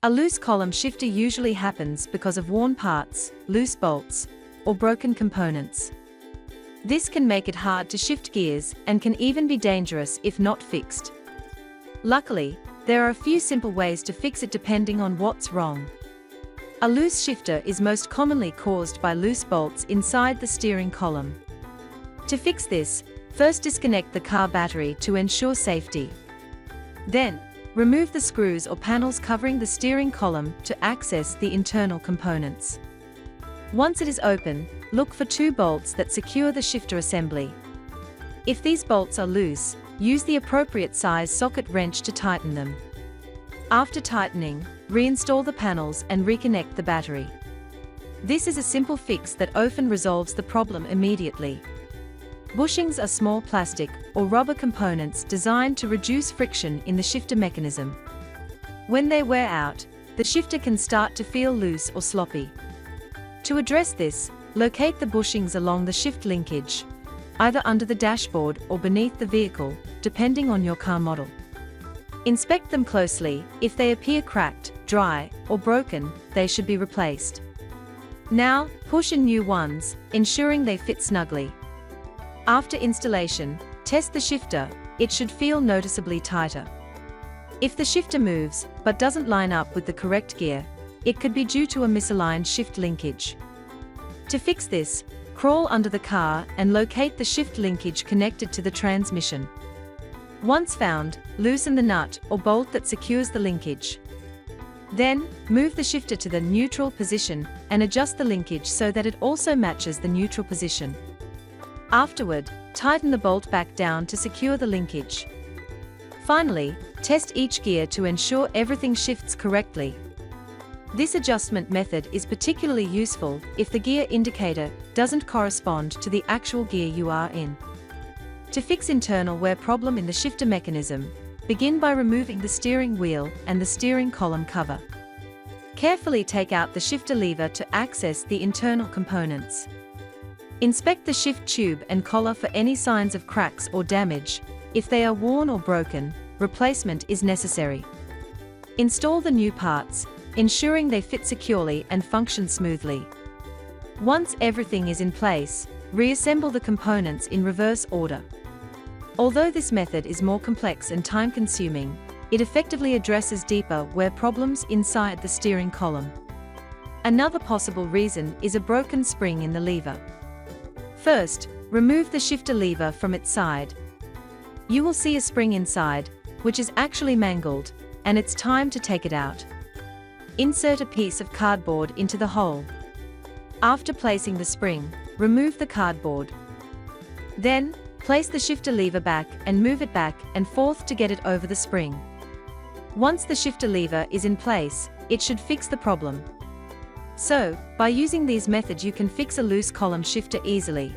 A loose column shifter usually happens because of worn parts, loose bolts, or broken components. This can make it hard to shift gears and can even be dangerous if not fixed. Luckily, there are a few simple ways to fix it depending on what's wrong. A loose shifter is most commonly caused by loose bolts inside the steering column. To fix this, first disconnect the car battery to ensure safety. Then, remove the screws or panels covering the steering column to access the internal components. Once it is open, look for two bolts that secure the shifter assembly. If these bolts are loose, use the appropriate size socket wrench to tighten them. After tightening, reinstall the panels and reconnect the battery. This is a simple fix that often resolves the problem immediately. Bushings are small plastic or rubber components designed to reduce friction in the shifter mechanism. When they wear out, the shifter can start to feel loose or sloppy. To address this, locate the bushings along the shift linkage, either under the dashboard or beneath the vehicle, depending on your car model. Inspect them closely. If they appear cracked, dry, or broken, they should be replaced. Now, push in new ones, ensuring they fit snugly. After installation, test the shifter. It should feel noticeably tighter. If the shifter moves, but doesn't line up with the correct gear, it could be due to a misaligned shift linkage. To fix this, crawl under the car and locate the shift linkage connected to the transmission. Once found, loosen the nut or bolt that secures the linkage. Then, move the shifter to the neutral position and adjust the linkage so that it also matches the neutral position. Afterward, tighten the bolt back down to secure the linkage. Finally, test each gear to ensure everything shifts correctly. This adjustment method is particularly useful if the gear indicator doesn't correspond to the actual gear you are in. To fix internal wear problem in the shifter mechanism, begin by removing the steering wheel and the steering column cover. Carefully take out the shifter lever to access the internal components. Inspect the shift tube and collar for any signs of cracks or damage. If they are worn or broken, replacement is necessary. Install the new parts, ensuring they fit securely and function smoothly. Once everything is in place, reassemble the components in reverse order. Although this method is more complex and time-consuming, it effectively addresses deeper wear problems inside the steering column. Another possible reason is a broken spring in the lever. First, remove the shifter lever from its side. You will see a spring inside, which is actually mangled, and it's time to take it out. Insert a piece of cardboard into the hole. After placing the spring, remove the cardboard. Then, place the shifter lever back and move it back and forth to get it over the spring. Once the shifter lever is in place, it should fix the problem. So, by using these methods you can fix a loose column shifter easily.